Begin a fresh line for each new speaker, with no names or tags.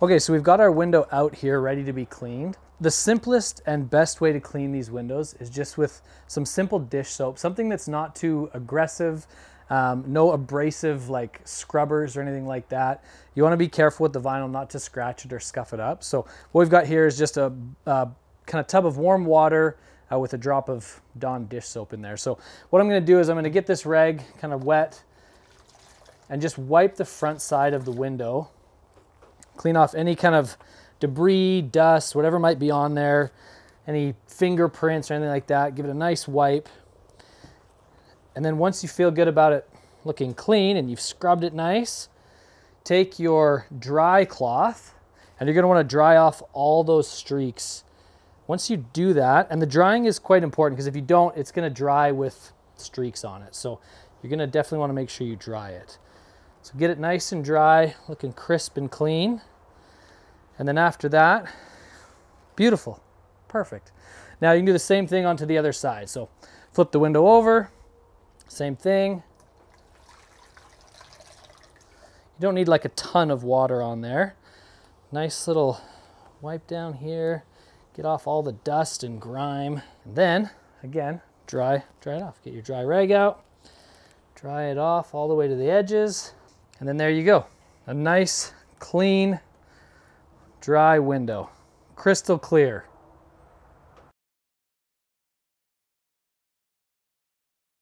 Okay, so we've got our window out here ready to be cleaned. The simplest and best way to clean these windows is just with some simple dish soap, something that's not too aggressive, no abrasive like scrubbers or anything like that. You want to be careful with the vinyl not to scratch it or scuff it up. So what we've got here is just a kind of tub of warm water with a drop of Dawn dish soap in there. So what I'm going to do is I'm going to get this rag kind of wet and just wipe the front side of the window. Clean off any kind of debris, dust, whatever might be on there, any fingerprints or anything like that. Give it a nice wipe. And then once you feel good about it looking clean and you've scrubbed it nice, take your dry cloth and you're going to want to dry off all those streaks. Once you do that, and the drying is quite important because if you don't, it's going to dry with streaks on it. So you're going to definitely want to make sure you dry it. So get it nice and dry, looking crisp and clean. And then after that, beautiful, perfect. Now you can do the same thing onto the other side. So flip the window over, same thing. You don't need like a ton of water on there. Nice little wipe down here. Get off all the dust and grime. And then, again, dry it off. Get your dry rag out, dry it off all the way to the edges. And then there you go. A nice, clean, dry window. Crystal clear.